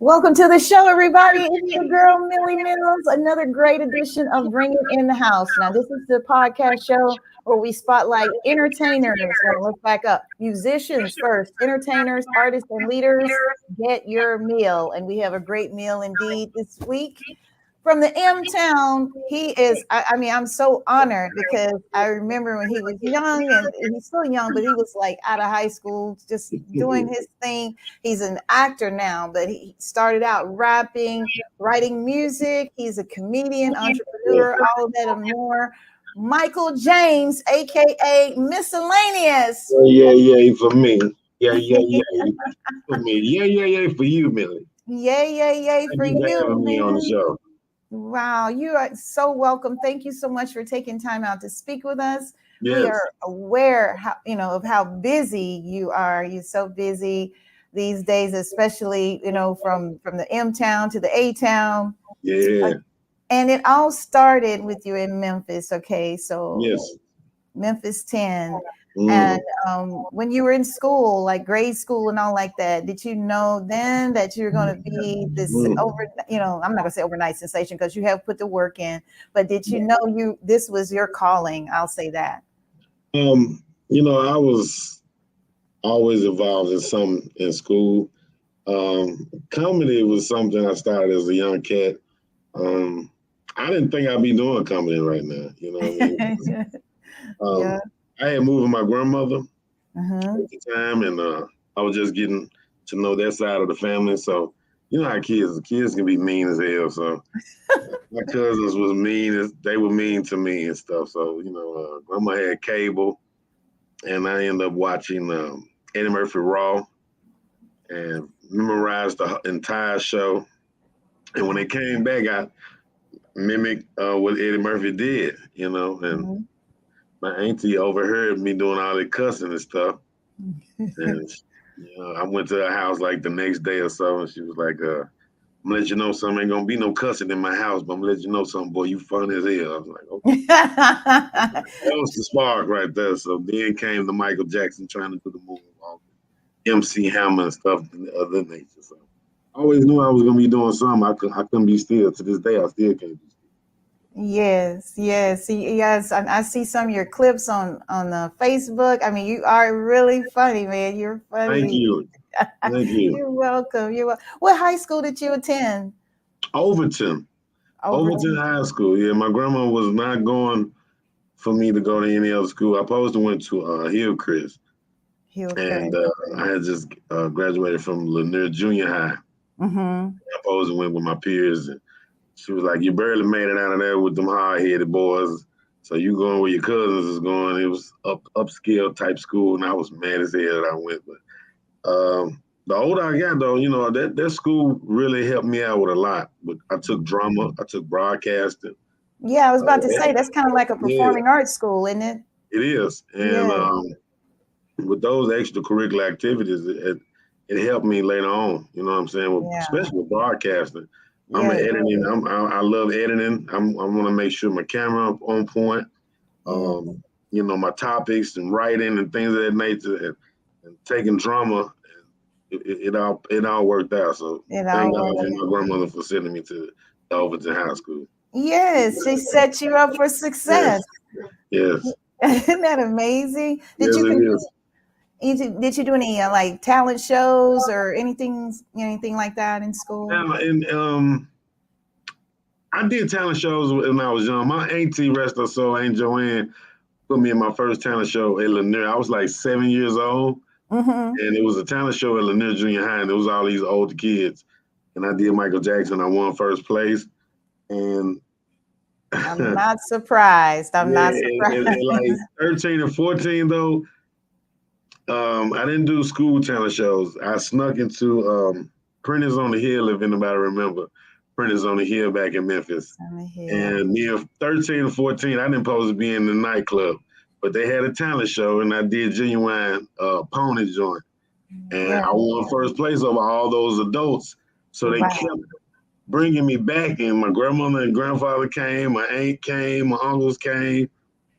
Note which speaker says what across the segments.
Speaker 1: Welcome to the show, everybody. It's your girl, Millie Mills. Another great edition of Bring It in the House. Now, this is the podcast show where we spotlight entertainers. Well, let's back up. Musicians first, entertainers, artists, and leaders. Get your meal. And we have a great meal indeed this week. From the M Town, he is. I mean, I'm so honored because I remember when he was young, and he's still young, but he was like out of high school, just doing his thing. He's an actor now, but he started out rapping, writing music. He's a comedian, entrepreneur, all of that and more. Michael James, aka Miscellaneous.
Speaker 2: For me. For me. For you, Millie.
Speaker 1: Yay
Speaker 2: Thank
Speaker 1: for
Speaker 2: you for
Speaker 1: you,
Speaker 2: having me on the
Speaker 1: man.
Speaker 2: show.
Speaker 1: Wow, you are so welcome. Thank you so much for taking time out to speak with us. We
Speaker 2: Yes.
Speaker 1: are aware of how busy you are. You're so busy these days, especially, from the M town to the A town.
Speaker 2: Yeah.
Speaker 1: And it all started with you in Memphis, okay? So
Speaker 2: Yes.
Speaker 1: Memphis 10.
Speaker 2: Mm.
Speaker 1: And when you were in school, like grade school and all like that, did you know then that you were going to be this
Speaker 2: Mm.
Speaker 1: I'm not going to say overnight sensation because you have put the work in, but did you know this was your calling? I'll say that.
Speaker 2: I was always involved in something in school. Comedy was something I started as a young cat. Um, I didn't think I'd be doing comedy right now. You know what I mean?
Speaker 1: Yeah.
Speaker 2: I had moved with my grandmother
Speaker 1: Uh-huh.
Speaker 2: at the time, and I was just getting to know that side of the family. So, you know how kids can be mean as hell. So my cousins was mean as they were mean to me and stuff. So, grandma had cable, and I ended up watching Eddie Murphy Raw and memorized the entire show. And when they came back, I mimicked what Eddie Murphy did, and
Speaker 1: Mhm.
Speaker 2: my auntie overheard me doing all the cussing and stuff. And I went to her house like the next day or so, and she was like, "I'm gonna let you know something. Ain't gonna be no cussing in my house, but I'm gonna let you know something, boy. You funny as hell." I was like, "Okay." That was the spark right there. So then came the Michael Jackson trying to do the moonwalk, MC Hammer and stuff of that nature. So I always knew I was gonna be doing something. I couldn't be still. To this day, I still can't be still.
Speaker 1: Yes. I see some of your clips on the Facebook. I mean, you are really funny, man. You're
Speaker 2: Thank
Speaker 1: funny.
Speaker 2: you. Thank you.
Speaker 1: You're welcome. What high school did you attend?
Speaker 2: Overton. Overton
Speaker 1: Overton.
Speaker 2: High School. Yeah, my grandma was not going for me to go to any other school. I supposed to went to Hillcrest, and
Speaker 1: Hillcrest.
Speaker 2: I had just graduated from Lanier Junior High.
Speaker 1: Mm-hmm.
Speaker 2: I supposed to went with my peers, and she was like, "You barely made it out of there with them hard-headed boys. So you going where your cousins is going." It was upscale type school, and I was mad as hell that I went. But the older I got, though, that school really helped me out with a lot. But I took drama, I took broadcasting.
Speaker 1: Yeah, I was about to
Speaker 2: Uh,
Speaker 1: say that's kind of like a
Speaker 2: yeah,
Speaker 1: performing arts school, isn't it?
Speaker 2: it is. And
Speaker 1: Yeah.
Speaker 2: with those extracurricular activities, it helped me later on. You know what I'm saying?
Speaker 1: Yeah.
Speaker 2: Especially with broadcasting. I'm an
Speaker 1: Yeah.
Speaker 2: editing. I love editing. I want to make sure my camera on point.
Speaker 1: Yeah.
Speaker 2: My topics and writing and things of that nature, and taking drama. It all worked out. So
Speaker 1: It
Speaker 2: thank
Speaker 1: all
Speaker 2: God
Speaker 1: worked.
Speaker 2: for my grandmother for sending me to Overton High School.
Speaker 1: Yes, she set you up for
Speaker 2: Yes,
Speaker 1: success.
Speaker 2: yes,
Speaker 1: Isn't that amazing?
Speaker 2: yes, it is.
Speaker 1: Did you do any like talent shows or anything like that in school?
Speaker 2: And I did talent shows when I was young. My auntie, rest her soul, Aunt Joanne, put me in my first talent show at Lanier. I was like 7 years old,
Speaker 1: Mm-hmm.
Speaker 2: and it was a talent show at Lanier Junior High, and it was all these older kids. And I did Michael Jackson. I won first place, and
Speaker 1: I'm
Speaker 2: yeah,
Speaker 1: not surprised. I'm not
Speaker 2: and
Speaker 1: surprised.
Speaker 2: like 13 or 14 though, I didn't do school talent shows. I snuck into Prentice on the Hill, if anybody remember Prentice on the Hill back in Memphis.
Speaker 1: On the hill.
Speaker 2: And near 13 or 14, I didn't supposed to be in the nightclub, but they had a talent show, and I did Genuine Pony joint. And
Speaker 1: Yeah.
Speaker 2: I won first place over all those adults. So they
Speaker 1: Wow.
Speaker 2: kept bringing me back, and my grandmother and grandfather came, my aunt came, my uncles came,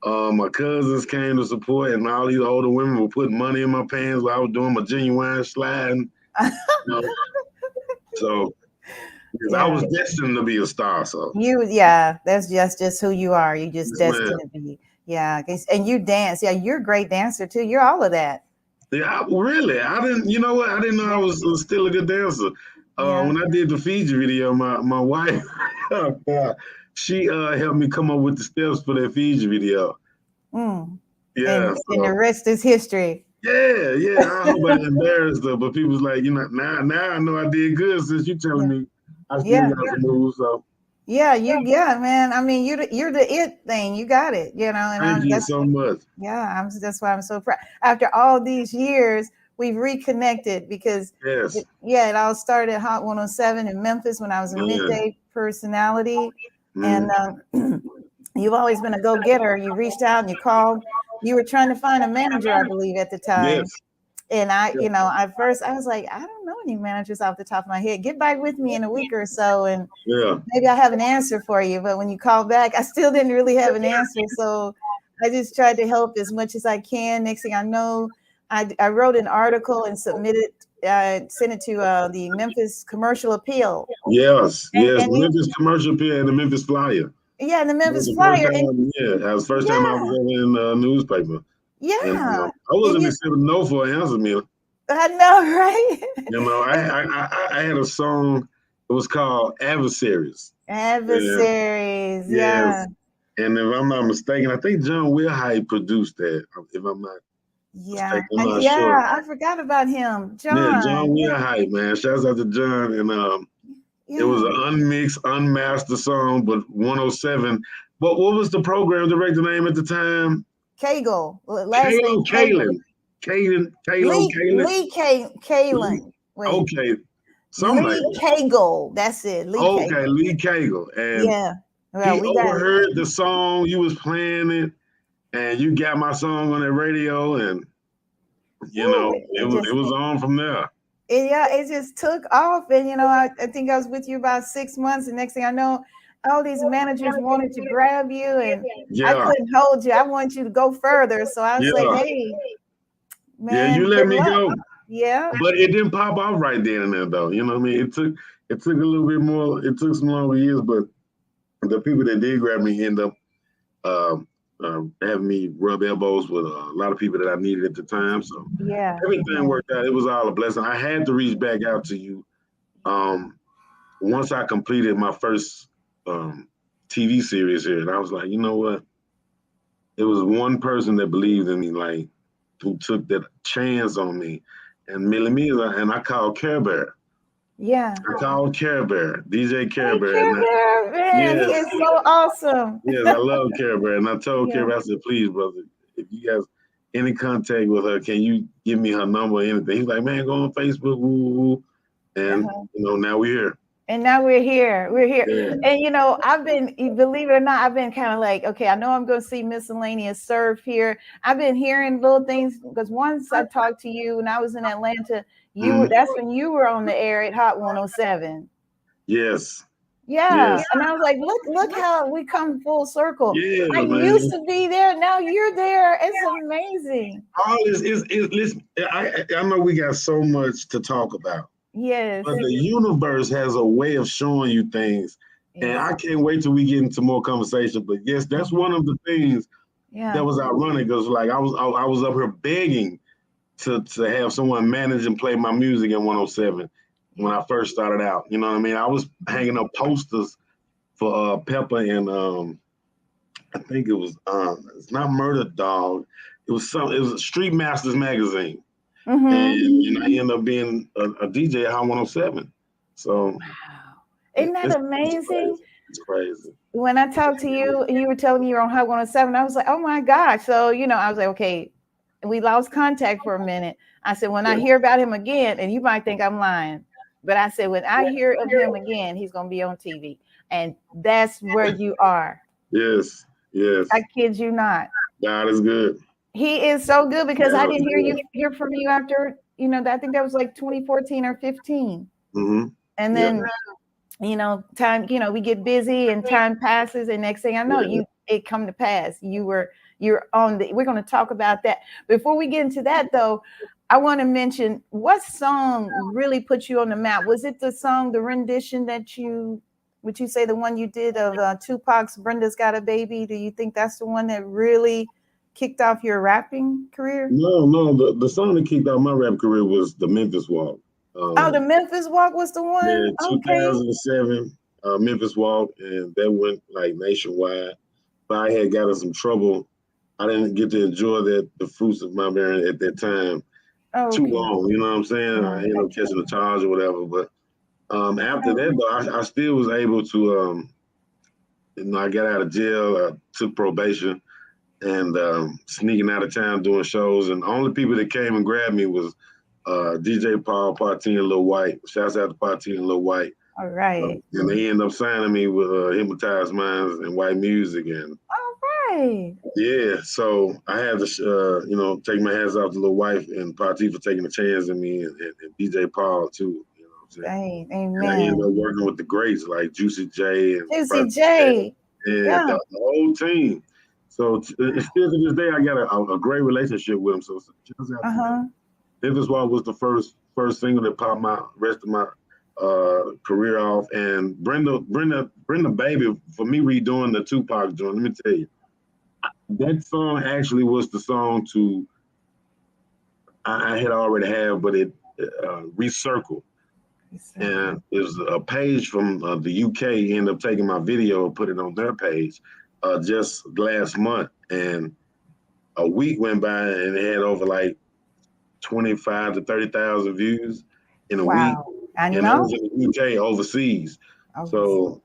Speaker 2: my cousins came to support, and all these older women were putting money in my pants while I was doing my Genuine sliding. You know, So because I
Speaker 1: Yeah.
Speaker 2: was destined to be a star. So
Speaker 1: That's just who you are. You just
Speaker 2: yes,
Speaker 1: destined
Speaker 2: man.
Speaker 1: to be. Yeah. And you dance. Yeah, you're a great dancer too. You're all of that.
Speaker 2: Yeah, really. I didn't. You know what? I didn't know I was still a good dancer.
Speaker 1: Yeah.
Speaker 2: When I did the Fiji video, my wife, she helped me come up with the steps for that Fiji video.
Speaker 1: Mm.
Speaker 2: Yeah.
Speaker 1: And the
Speaker 2: So
Speaker 1: rest is history.
Speaker 2: yeah. I hope I didn't embarrass her, but people's like, now I know I did good since you telling
Speaker 1: Yeah.
Speaker 2: me I still
Speaker 1: Yeah.
Speaker 2: got some moves. So
Speaker 1: Yeah, man. I mean, you're the it thing. You got it, and
Speaker 2: thank you so much.
Speaker 1: that's why I'm so proud. After all these years, we've reconnected because
Speaker 2: Yes,
Speaker 1: it all started at Hot 107 in Memphis when I was a
Speaker 2: man.
Speaker 1: midday personality. And
Speaker 2: Mm.
Speaker 1: you've always been a go-getter. You reached out and you called. You were trying to find a manager, I believe, at the time.
Speaker 2: Yes.
Speaker 1: And at first I was like, I don't know any managers off the top of my head. Get back with me in a week or so, and
Speaker 2: Yeah.
Speaker 1: maybe I have an answer for you. But when you call back, I still didn't really have an answer. So I just tried to help as much as I can. Next thing I know, I wrote an article and sent it to the Memphis Commercial Appeal.
Speaker 2: Yes.
Speaker 1: And,
Speaker 2: Yes.
Speaker 1: and
Speaker 2: The Memphis Commercial Appeal and the Memphis Flyer.
Speaker 1: yeah, the
Speaker 2: That was
Speaker 1: Memphis
Speaker 2: the first
Speaker 1: Flyer.
Speaker 2: time. That was the first time I was ever in the newspaper. And
Speaker 1: Yeah.
Speaker 2: I wasn't accepting no for an answer, Mila.
Speaker 1: I know, right?
Speaker 2: I had a song. It was called Adversaries.
Speaker 1: Adversaries. Yeah.
Speaker 2: Yes. And if I'm not mistaken, I think John Wilhite produced that. If I'm not mistaken, I'm not sure.
Speaker 1: I forgot about him.
Speaker 2: Yeah,
Speaker 1: John.
Speaker 2: John Wilhite, man. Shouts out to John. And it was an unmixed, unmastered song, but 107. But what was the program director name at the time?
Speaker 1: Cagle. Last name
Speaker 2: Kalen.
Speaker 1: Lee Kalen. Wait.
Speaker 2: Okay. Something
Speaker 1: Lee
Speaker 2: like that.
Speaker 1: Cagle. That's it. Lee Cagle.
Speaker 2: Lee Cagle. And
Speaker 1: well,
Speaker 2: he overheard the song, you was playing it, and you got my song on that radio, and it was on from there.
Speaker 1: It just took off, and I think I was with you about 6 months, and next thing I know, all these managers wanted to grab you, and I couldn't hold you. I wanted you to go further, so I was like, "Hey, man,
Speaker 2: you let me go."
Speaker 1: Yeah,
Speaker 2: but it didn't pop off right then and there, though. You know what I mean? It took a little bit more. It took some longer years, but the people that did grab me end up having me rub elbows with a lot of people that I needed at the time. So everything worked out. It was all a blessing. I had to reach back out to you once I completed my first TV series here, and I was like, you know what? It was one person that believed in me, like who took that chance on me, and Millie, and I called Care Bear.
Speaker 1: Yeah.
Speaker 2: I called Care Bear, DJ Care Bear.
Speaker 1: Care Bear, man, he is so awesome.
Speaker 2: Yes, I love Care Bear. And I told Care Bear, I said, please, brother, if you guys any contact with her, can you give me her number or anything? He's like, man, go on Facebook, woo. And now we're here.
Speaker 1: And now we're here. Yeah. And I've been, believe it or not, I've been kind of like, okay, I know I'm going to see Miscellaneous Surf here. I've been hearing little things because once I talked to you when I was in Atlanta, that's when you were on the air at Hot 107.
Speaker 2: Yes.
Speaker 1: Yeah. Yes. And I was like, look how we come full circle.
Speaker 2: Yeah,
Speaker 1: I used to be there. Now you're there. It's amazing.
Speaker 2: All this listen, I know we got so much to talk about.
Speaker 1: Yes.
Speaker 2: But the universe has a way of showing you things. Yes. And I can't wait till we get into more conversation. But yes, that's one of the things that was ironic, because like I was up here begging to have someone manage and play my music in 107 when I first started out. You know what I mean? I was hanging up posters for Pepper and I think it was it's not Murder Dog. It was Street Masters magazine. Mm-hmm. And I ended up being a DJ at Hot 107. So
Speaker 1: wow. Isn't that amazing?
Speaker 2: It's crazy.
Speaker 1: When I talked to you and you were telling me you're on Hot 107, I was like, oh my gosh. So, I was like, okay, we lost contact for a minute. I said, when I hear about him again, and you might think I'm lying, but I said, when I hear of him again, he's going to be on TV. And that's where you are.
Speaker 2: Yes. I
Speaker 1: kid you not.
Speaker 2: God is good.
Speaker 1: He is so good, because I didn't hear from you after, I think that was like 2014 or 15.
Speaker 2: Mm-hmm.
Speaker 1: And then, time, we get busy and time passes, and next thing I know, it come to pass. You're on we're going to talk about that. Before we get into that though, I want to mention, what song really put you on the map? Was it the song, the rendition that would you say the one you did of Tupac's Brenda's Got a Baby? Do you think that's the one that really kicked off your rapping career?
Speaker 2: No. The song that kicked off my rap career was the Memphis Walk.
Speaker 1: The Memphis Walk was the one?
Speaker 2: Yeah, 2007, Memphis Walk, and that went like nationwide. But I had got in some trouble. I didn't get to enjoy the fruits of my marriage at that time too long. You know what I'm saying? I ended up catching a charge or whatever. But after that, though, I still was able to, I got out of jail, I took probation, and sneaking out of town doing shows. And the only people that came and grabbed me was DJ Paul, Parteen, and Lil White. Shouts out to Parteen and Lil White.
Speaker 1: All right.
Speaker 2: And they ended up signing me with Hypnotized Minds and White Music. And
Speaker 1: all right.
Speaker 2: Yeah, so I had to, take my hands off to Lil White and Parteen for taking a chance in me, and DJ Paul too. You know what I'm saying?
Speaker 1: Amen.
Speaker 2: And I ended up working with the greats like Juicy J and
Speaker 1: Juicy J.
Speaker 2: And the whole team. So still to this day, I got a great relationship with them. So Memphis Walk was the first single that popped my rest of my career off. And Brenda Baby, for me redoing the Tupac joint, let me tell you, that song actually was the song I had already have, but it recircled. And it was a page from the UK ended up taking my video and put it on their page just last month. And a week went by and it had over like 25 to 30,000 views in a week. And I was in the UK overseas. So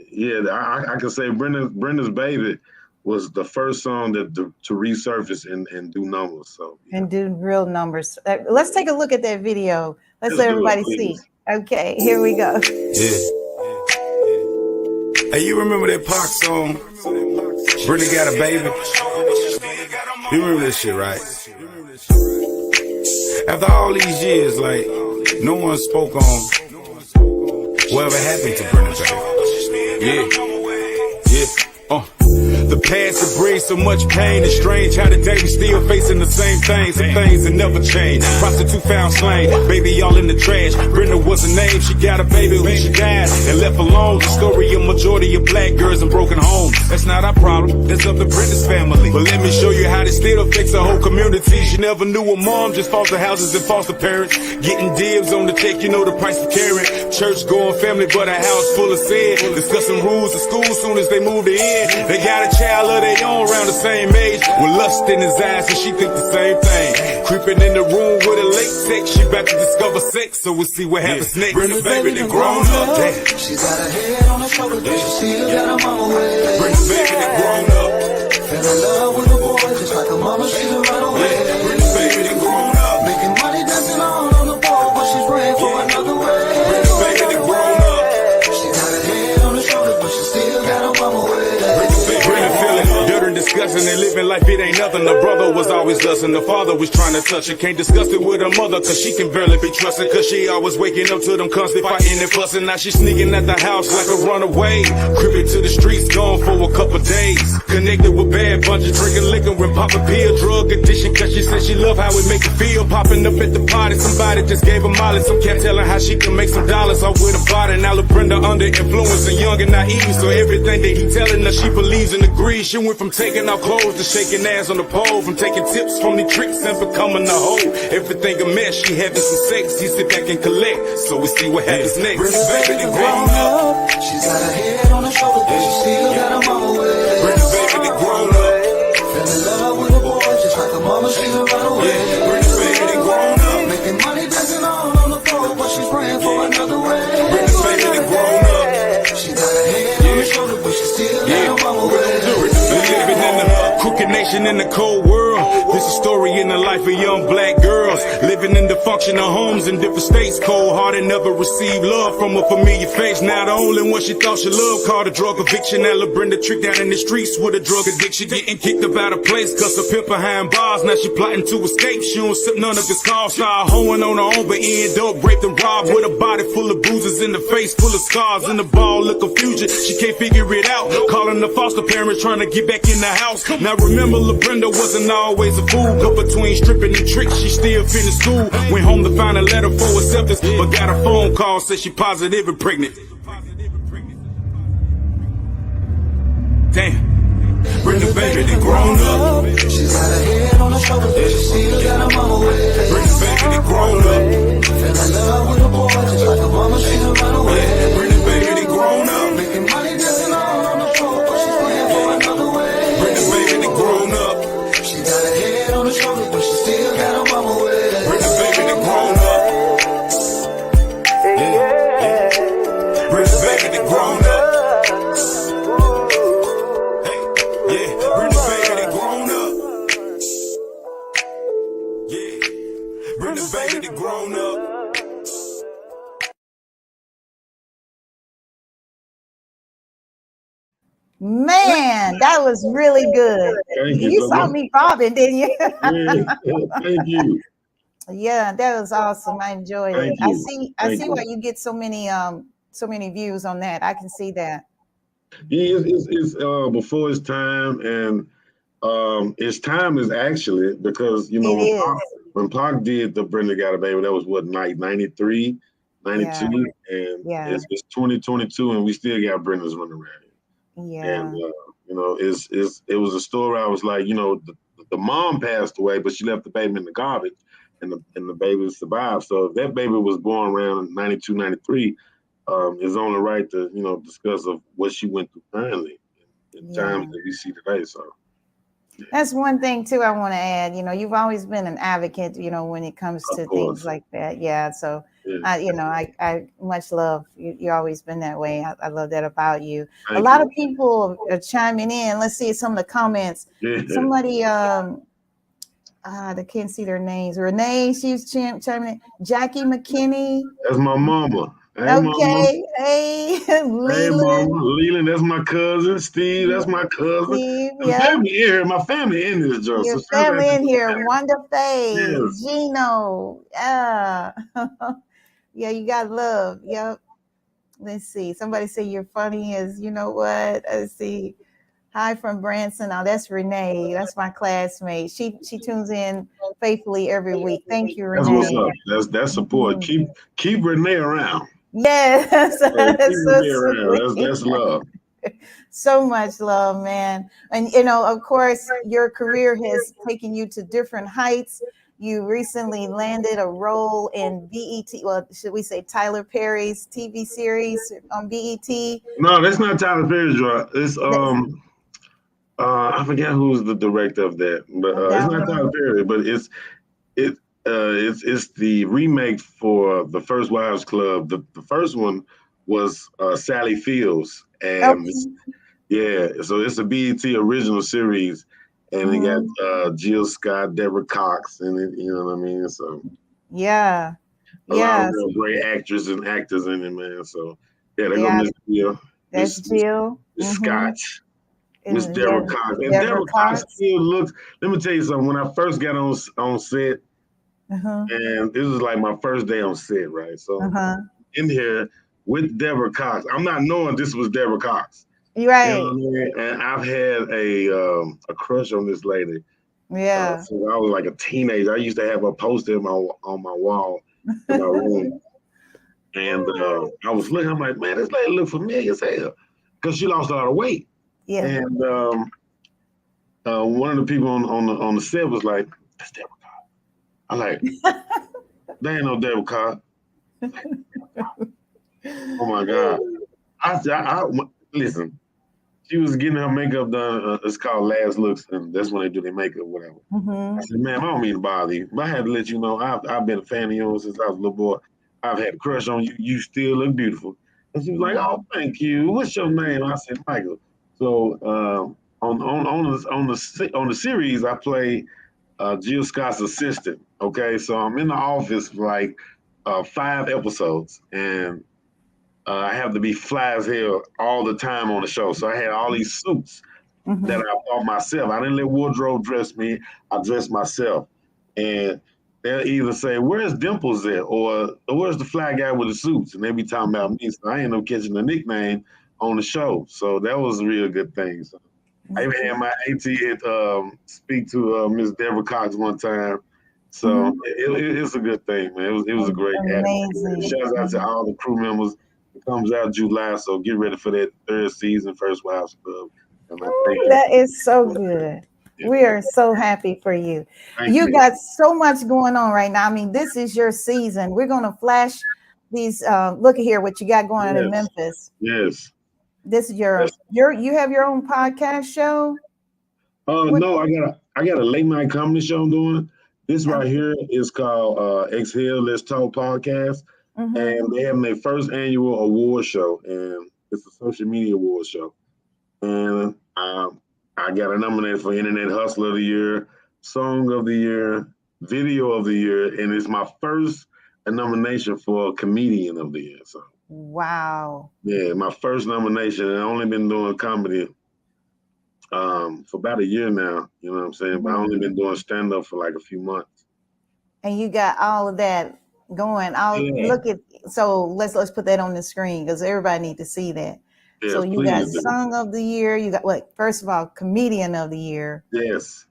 Speaker 2: yeah, I can say Brenda's Baby was the first song to resurface and do numbers. So
Speaker 1: and do real numbers. Let's take a look at that video. Let's let everybody see. Okay, here we go.
Speaker 3: Yeah. Hey, you remember that Pac song, Brenda Got a Baby? You remember that shit, right? After all these years, like, no one spoke on whatever happened to Brenda Baby. Yeah. The past that brings so much pain is strange. How today we still facing the same things, some things that never change. Prostitute found slain, baby all in the trash. Brenda was a name, she got a baby who she died and left alone. The story of majority of black girls in broken homes. That's not our problem, that's up to Brenda's family. But let me show you how this still affects the whole community. She never knew a mom, just foster houses and foster parents. Getting dibs on the check, you know the price for carrying. Church going family, but a house full of sin. Discussing rules of school soon as they moved in. They got a child of their own around the same age, with lust in his eyes, and she think the same thing. Creeping in the room with a late sex, she about to discover sex, so we'll see what happens next. Brenda Baby done grown up, damn.
Speaker 4: She got her head on her shoulder, but she still got her mama with.
Speaker 3: Brenda Baby done grown up.
Speaker 4: Fell in love with a boy, just like her mama, she done run away.
Speaker 3: Brenda Baby done grown up.
Speaker 4: Making money dancing on the pole, but she's praying for another way.
Speaker 3: Brenda Baby done grown up.
Speaker 4: She got her head on her shoulder, but she still got her mama with.
Speaker 3: Brenda feeling dirt and disgusting and living like it ain't nothing. The brother was always lusting, the father was trying to touch her. Can't discuss it with her mother, cause she can barely be trusted. Cause she always waking up to them constant fighting and fussing. Now she sneaking at the house like a runaway. Creeping to the streets, gone for a couple days. Connected with bad bunches, drinking liquor and popping pill. Drug addiction, cause she said she love how it make her feel. Popping up at the party, somebody just gave her molly. Some cat telling how she can make some dollars off with her body. Now look Brenda under influence and young and naive. So everything that he telling her, she believes and agrees. She went from taking off clothes to shaking ass on the pole, from taking tips from the tricks and becoming a hoe. Everything a mess, she having some sex, he sit back and collect. So we see what happens next.
Speaker 4: Brenda Baby done grown up. She's got her head on her shoulder, but she still got her mama with.
Speaker 3: Brenda Baby done grown up.
Speaker 4: Fell in love with a boy, just like her mama, she done run away.
Speaker 3: Brenda Baby done grown up.
Speaker 4: Making money dancing on the floor, but she's praying for another way.
Speaker 3: Brenda Baby done grown up.
Speaker 4: She got her head on her shoulder, but she still got her mama with.
Speaker 3: Living in the crooked nation in the cold world. This is a story in the life of young black girls living in dysfunctional homes in different states. Cold hearted, never received love from a familiar face. Now the only one she thought she loved called a drug addiction. Now Brenda tricked down in the streets with a drug addiction, getting kicked up out of place cause her pimp behind bars. Now she plotting to escape. She don't sip none of his calls. Started hoeing on her own, but end up raped and robbed with a body full of bruises in the face, full of scars in the ball of confusion. She can't figure it out. Calling the foster parents trying to get back in the house. Now remember, La Brenda wasn't all always a fool. Cause between stripping and tricks, she still finished school. Went home to find a letter for acceptance, but got a phone call, said she positive and pregnant. Damn. Bring the baby, they grown up.
Speaker 4: She's got her head on her shoulder, but she still got her mama with.
Speaker 3: Bring the baby, they grown up.
Speaker 4: Fell in love with a boy, just like a mama, she done run away.
Speaker 3: Bring the baby, they grown up.
Speaker 4: Making money dancing all on the floor, but she's playing for another way.
Speaker 3: Bring the baby, they grown up.
Speaker 4: She got her head on her shoulder, but she still got her mama with.
Speaker 3: Bring the baby, they grown up. Yeah. Bring the baby, they grown up. Bring the baby, they grown up. Yeah. Bring the baby, they grown up.
Speaker 1: Man, that was really good.
Speaker 2: Thank
Speaker 1: You
Speaker 2: you so
Speaker 1: saw
Speaker 2: much.
Speaker 1: me bobbing, didn't you?
Speaker 2: Yeah, thank you.
Speaker 1: Yeah, that was awesome. I enjoyed it.
Speaker 2: Thank
Speaker 1: I
Speaker 2: you.
Speaker 1: see
Speaker 2: Thank you.
Speaker 1: why you get so many views on that. I can see that.
Speaker 2: Yeah, it's before its time, and its time is actually because
Speaker 1: It
Speaker 2: when
Speaker 1: is.
Speaker 2: when Pac did the Brenda Got a Baby, that was what, 93, 92, and
Speaker 1: Yeah.
Speaker 2: it's 2022, and we still got Brenda's running around.
Speaker 1: Yeah.
Speaker 2: And it was a story. I was like, the mom passed away, but she left the baby in the garbage, and the baby survived. So if that baby was born around 92, 93, it's only right to discuss of what she went through currently in times that we see today. So
Speaker 1: That's one thing too I want to add. You've always been an advocate, when it comes to things like that. Yeah. So
Speaker 2: yeah.
Speaker 1: I much love you. You've always been that way. I love that about you.
Speaker 2: Thank
Speaker 1: A lot
Speaker 2: you.
Speaker 1: of people are chiming in. Let's see some of the comments.
Speaker 2: Yeah.
Speaker 1: Somebody I can't see their names. Renee, she's chiming in. Jackie McKinney.
Speaker 2: That's my mama. Hey, mama.
Speaker 1: Okay. Hey,
Speaker 2: Hey,
Speaker 1: Leland.
Speaker 2: mama. Leland, that's my cousin. Steve, that's my cousin.
Speaker 1: Steve,
Speaker 2: The
Speaker 1: yeah.
Speaker 2: family in here. My family in this, Joe.
Speaker 1: Your
Speaker 2: So shout out
Speaker 1: family
Speaker 2: to
Speaker 1: in
Speaker 2: my
Speaker 1: here.
Speaker 2: family.
Speaker 1: Wanda Faye,
Speaker 2: Yes.
Speaker 1: Gino. Yeah. Yeah, you got love. Yep. Let's see. Somebody say you're funny as you know what. Let's see. Hi from Branson. Now that's Renee. That's my classmate. She tunes in faithfully every week. Thank you,
Speaker 2: That's what's
Speaker 1: Renee.
Speaker 2: up. That's support. Keep Renee around.
Speaker 1: Yes.
Speaker 2: Keep
Speaker 1: That's so
Speaker 2: Renee around.
Speaker 1: sweet.
Speaker 2: That's love.
Speaker 1: So much love, man. And of course, your career has taken you to different heights. You recently landed a role in BET. Well, should we say Tyler Perry's TV series on BET?
Speaker 2: No, that's not Tyler Perry's draw. It's I forget who's the director of that, but it's not Tyler Perry. But it's the remake for The First Wives Club. The first one was Sally Fields, and so it's a BET original series, and it got Jill Scott, Deborah Cox, and it, you know what I mean. So
Speaker 1: yeah,
Speaker 2: a lot of real great actors and actors in it, man. So yeah, they go Miss Jill.
Speaker 1: That's Jill.
Speaker 2: Miss Scott. Miss Deborah Cox. And Deborah Cox still looks, let me tell you something. When I first got on set, and this was like my first day on set, right? So in here with Deborah Cox, I'm not knowing this was Deborah Cox.
Speaker 1: Right.
Speaker 2: You know what I mean? And I've had a crush on this lady.
Speaker 1: Yeah.
Speaker 2: Since I was like a teenager. I used to have a poster on my wall in my room. And I was looking, I'm like, man, this lady look familiar as hell. Because she lost a lot of weight.
Speaker 1: Yeah.
Speaker 2: And one of the people on the set was like, "That's Deborah Cox." I'm like, "There ain't no Deborah Cox." Oh my God! I listen. She was getting her makeup done. It's called Last Looks, and that's when they do their makeup, whatever. I said, "Man, I don't mean to bother you, but I had to let you know I've been a fan of yours since I was a little boy. I've had a crush on you. You still look beautiful." And she was like, "Oh, thank you. What's your name?" I said, "Michael." So on the series, I play Jill Scott's assistant. Okay, so I'm in the office for like 5 episodes, and I have to be fly as hell all the time on the show. So I had all these suits that I bought myself. I didn't let wardrobe dress me. I dressed myself, and they'll either say, "Where's Dimples at?" or "Where's the fly guy with the suits?" And they be talking about me. So I ended up catching the nickname on the show. So that was a real good thing. So. I even had my AT speak to Miss Deborah Cox one time. So it's a good thing, man. It was a great
Speaker 1: Amazing.
Speaker 2: Shouts out to all the crew members. It comes out July, so get ready for that third season, First Wives Club. And
Speaker 1: That is so good. We are so happy for you. You got so much going on right now. I mean, this is your season. We're going to flash these. Look at here, what you got going on in Memphis.
Speaker 2: Yes.
Speaker 1: This is you have your own podcast show?
Speaker 2: No, I got a late night comedy show I'm doing. This right here is called Exhale Let's Talk Podcast. And they have their first annual award show, and it's a social media award show. And I got nominated for Internet Hustler of the Year, Song of the Year, Video of the Year, and it's my first nomination for Comedian of the Year. So
Speaker 1: wow.
Speaker 2: Yeah, my first nomination. And I've only been doing comedy for about a year now, you know what I'm saying? But I've only been doing stand-up for like a few months.
Speaker 1: And you got all of that going. So let's put that on the screen because everybody need to see that.
Speaker 2: Yes,
Speaker 1: so you got Song of the Year, you got what? First of all, Comedian of the Year.
Speaker 2: Yes.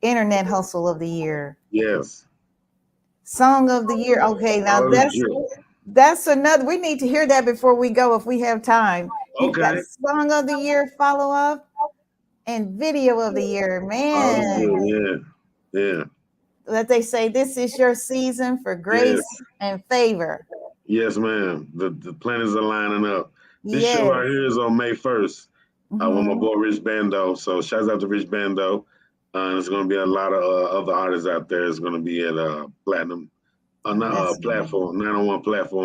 Speaker 1: Internet Hustle of the Year.
Speaker 2: Yes.
Speaker 1: Song of the Year. Okay, now that's another. We need to hear that before we go if we have time. You got Song of the Year follow up and Video of the Year, man.
Speaker 2: Yeah.
Speaker 1: That they say this is your season for grace and favor.
Speaker 2: Yes, ma'am. The planets are lining up. This show right here is on May 1st with my boy Rich Bando. So shouts out to Rich Bando. There's going to be a lot of other artists out there. It's going to be at Platinum, platform, 901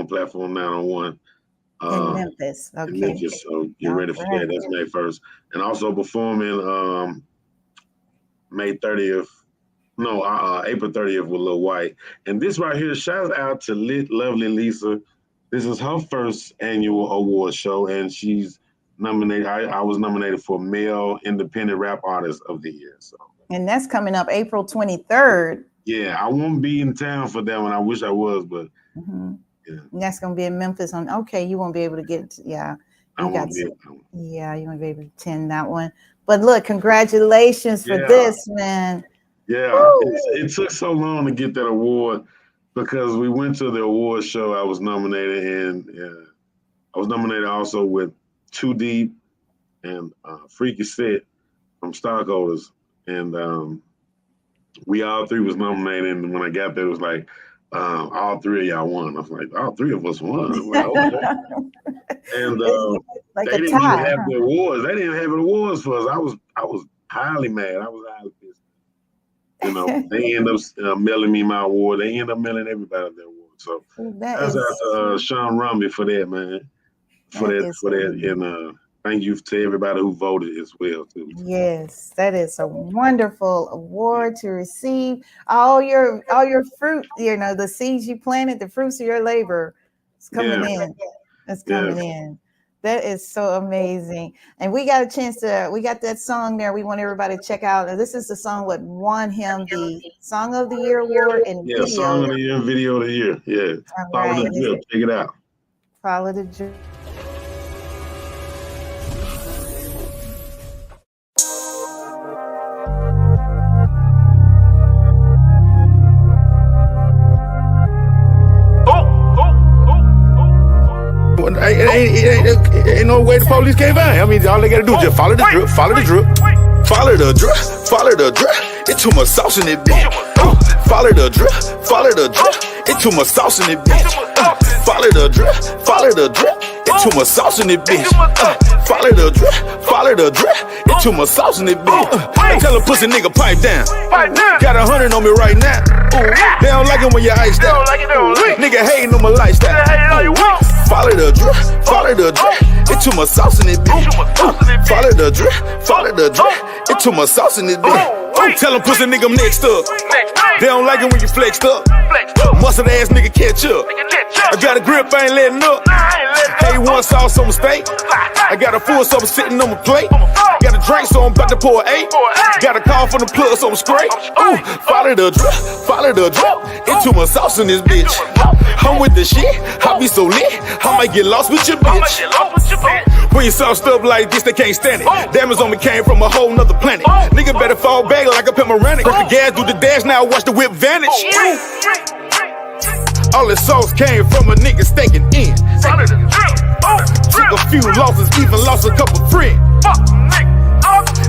Speaker 2: platform 901.
Speaker 1: In Memphis. Okay.
Speaker 2: In Memphis. So get ready for that. That's May 1st. And also performing May 30th. No, April 30th with Lil White. And this right here, shout out to Lovely Lisa. This is her first annual award show, and she's nominated. I was nominated for Male Independent Rap Artist of the Year. So.
Speaker 1: And that's coming up April 23rd.
Speaker 2: Yeah, I won't be in town for that one. I wish I was, but
Speaker 1: and that's going to be in Memphis. You won't be able to get. You won't be able to attend that one. But look, congratulations for this, man.
Speaker 2: Yeah, it took so long to get that award because we went to the award show. I was nominated, and I was nominated also with Too Deep and Freaky Set from Stockholders, and we all three was nominated. And when I got there, it was like all three of y'all won. I was like, all three of us won. I'm like, okay. And
Speaker 1: like
Speaker 2: they didn't even have the awards. They didn't have the awards for us. I was highly mad. I was highly pissed. You know, they end up mailing me my award. They end up mailing everybody their award. So that's out to Sean Rumby for that, man. For that. And thank you to everybody who voted as well, too.
Speaker 1: Yes, that is a wonderful award to receive. All your fruit, the seeds you planted, the fruits of your labor is coming in. It's coming in. That is so amazing. And we got we got that song there. We want everybody to check out. And this is the song that won him the Song of the Year award and video.
Speaker 2: Song of the Year and Video of the Year. Yeah. Follow the drip. Check it out.
Speaker 1: Follow the drip.
Speaker 3: Ain't no way the police can't find. I mean, all they gotta do is just follow the drip, follow the drip, follow the drip, follow the drip. It's too much sauce in it, bitch. Follow the drip, follow the drip. It's too much sauce in it, bitch. Follow the drip, follow the drip. It's too much sauce in it, bitch. Follow the drip, follow the drip. It's too much sauce in it, bitch. Tell a pussy nigga pipe down. Got 100 on me right now. They don't like it when you iced out. Nigga hating on my lifestyle. Follow the drip, follow the drip. It's too much sauce in it, bitch. Follow the drip, follow the drip. It's too much sauce in it, bitch. Tell them pussy nigga I'm next up. They don't like it when you flexed up. Mustard ass nigga catch up. I got a grip, I ain't letting up. Hey, one sauce on my steak. I got a full supper sitting on my plate. Got a drink, so I'm about to pour 8. Got a call from the plug, so I'm straight. Follow the drip, follow the drip. It's too much sauce in this bitch. I'm with the shit, I be so lit. I might get lost with your bitch. When you saw stuff like this, they can't stand it. Damage on me came from a whole nother planet. Nigga better fall back like a Pomeranian. Put the gas through the dash, now watch the whip vanish. All the sauce came from a nigga staking in. Took a few losses, even lost a couple friends.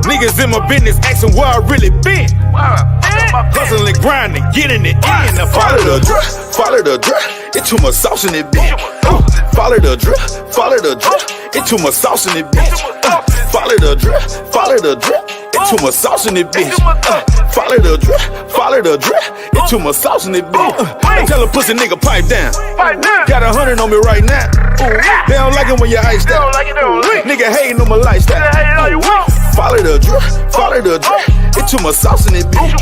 Speaker 3: Niggas in my business asking where I really been. Hustling, grinding, getting it in. Now follow the drip, follow the drip. It's too much sauce in it, bitch. Follow the drip, follow the drip. It's too much sauce in it, bitch. Follow the drip, follow the drip. It's too much sauce in it, bitch. Follow the drip, follow the drip. It's too much sauce in it, bitch. Tell a pussy nigga pipe down. Got 100 on me right now. They don't like it when you iced out. Nigga hating on my lifestyle. Follow the drip, follow the drip. It's too much sauce in it, bitch.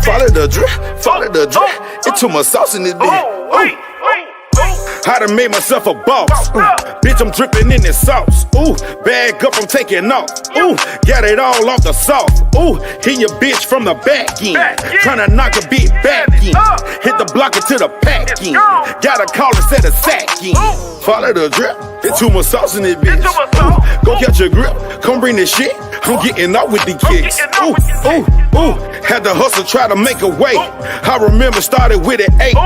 Speaker 3: Follow the drip, follow the drip. It's too much sauce in it, bitch. I done made myself a boss. Bitch, I'm dripping in this sauce. Ooh, bag up, I'm taking off. Ooh, got it all off the sauce. Ooh, hit your bitch from the back end. Tryna knock a beat back in. Hit the blocker to the pack in. Gotta call and set a sack in. Follow the drip. It's too much sauce in it, bitch. Ooh, go catch your grip. Come bring this shit. I'm getting out with the kicks. Ooh, ooh, ooh. Had to hustle, try to make a way. I remember started with an 8.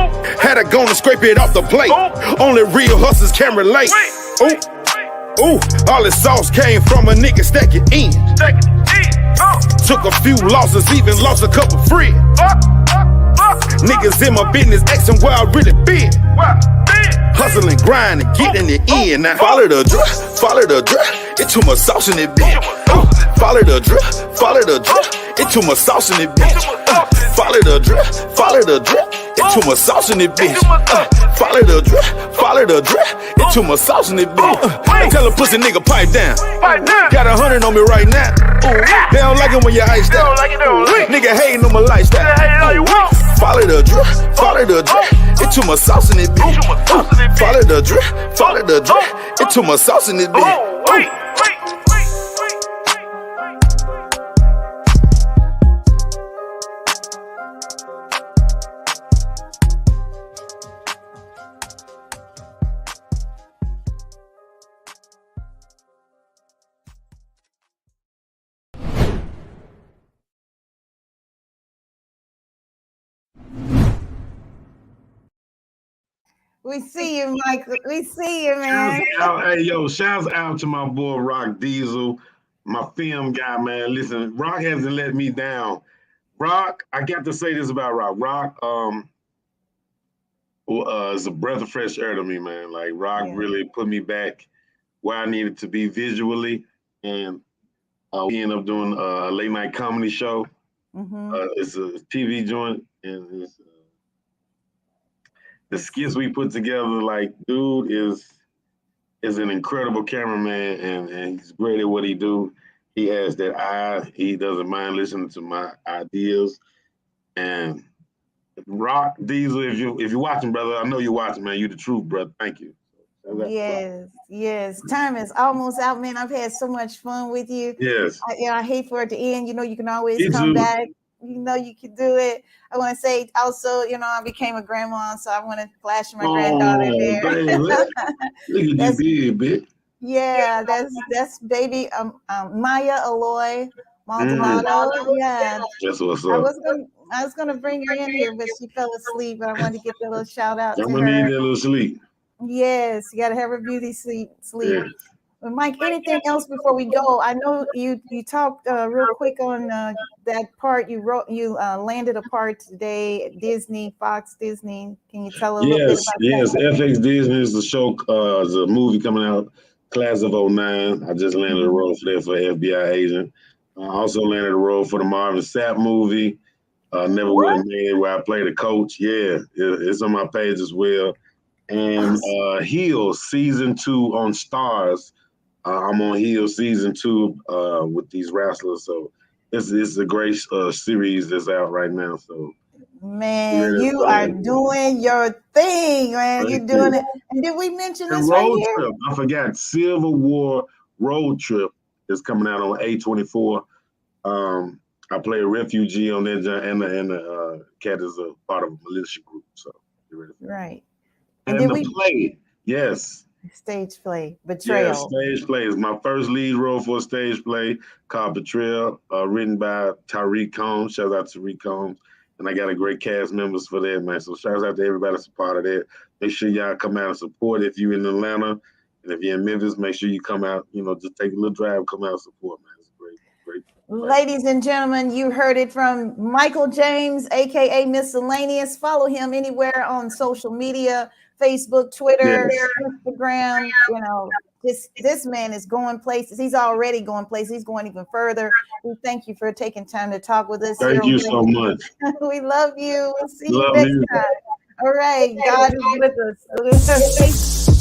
Speaker 3: Had to go and scrape it off the plate. Only real hustlers can relate. Ooh, ooh. All this sauce came from a nigga stacking in. Took a few losses, even lost a couple friends. Niggas in my business asking where I really been. Hustling, grinding, getting it in. Now follow the drip, follow the drip. It's too much sauce in it, bitch. Follow the drip, follow the drip. It's too much sauce in it, bitch. Follow the drip, follow the drip. It's too much sauce in it, bitch. Follow the drip, follow the drip. It's too much sauce in it, bitch. Tell a pussy nigga pipe down. Got 100 on me right now. They don't like it when you iced out. Nigga hating on my lifestyle. Follow the drip, follow the drip. It's too much sauce in it, bitch. Follow the drip, follow the drip. It's too much sauce in it, bitch.
Speaker 1: We see you, Mike. We see you, man.
Speaker 2: Hey, yo, shouts out to my boy Rock Diesel, my film guy, man. Listen, Rock hasn't let me down. Rock, I got to say this about Rock. Rock is a breath of fresh air to me, man. Like, Rock really put me back where I needed to be visually. And we ended up doing a late night comedy show. It's a TV joint, and it's the skits we put together. Like, dude is an incredible cameraman, and he's great at what he do. He has that eye. He doesn't mind listening to my ideas. And Rock Diesel, if you're watching, brother, I know you're watching, man. You the truth, brother. Thank you.
Speaker 1: Yes. Time is almost out, man. I've had so much fun with you.
Speaker 2: Yes.
Speaker 1: I hate for it to end. You know, you can always come back. You know, you can do it. I want to say also, you know, I became a grandma, so I want to flash my granddaughter there.
Speaker 2: Look at you, bitch.
Speaker 1: Yeah, that's baby Maya Aloy Maldonado. Yeah,
Speaker 2: that's what's up.
Speaker 1: I was gonna bring her in here, but she fell asleep. But I wanted to get that little shout out
Speaker 2: I'm
Speaker 1: to
Speaker 2: gonna
Speaker 1: her.
Speaker 2: need that little sleep.
Speaker 1: Yes, you gotta have her beauty sleep.
Speaker 2: Yeah.
Speaker 1: But Mike, anything else before we go? I know you talked real quick on that part you wrote. You landed a part today at Disney, Fox Disney. Can you tell a little bit about that?
Speaker 2: Yes. FX Disney is the show. Is a movie coming out, class of 09. I just landed a role for that for FBI agent. I also landed a role for the Marvin Sapp movie. Never Would Have Made It, where I played a coach. Yeah, it's on my page as well. And Heels season 2 on Stars. I'm on Heels season 2 with these wrestlers. So it's a great series that's out right now. So
Speaker 1: man, you are doing your thing, man. You're doing it. And did we mention this right here?
Speaker 2: Trip. I forgot. Civil War Road Trip is coming out on A24. I play a refugee on that, and the cat is a part of a militia group. So you're ready for
Speaker 1: right.
Speaker 2: And the play, yes.
Speaker 1: Stage play,
Speaker 2: Yeah,
Speaker 1: Betrayal.
Speaker 2: stage play is my first lead role for a stage play called Betrayal, written by Tariq Combs. Shout out to Tariq Combs. And I got a great cast members for that, man. So shout out to everybody that's a part of that. Make sure y'all come out and support if you're in Atlanta. And if you're in Memphis, make sure you come out, just take a little drive, come out and support, man. It's great.
Speaker 1: Ladies and gentlemen, you heard it from Michael James, aka Miscellaneous. Follow him anywhere on social media, Facebook, Twitter, Instagram. This man is going places. He's already going places. He's going even further. We thank you for taking time to talk with us.
Speaker 2: Thank you so much.
Speaker 1: We love you. We'll see you
Speaker 2: Love
Speaker 1: next
Speaker 2: you.
Speaker 1: time. All right. God is with us.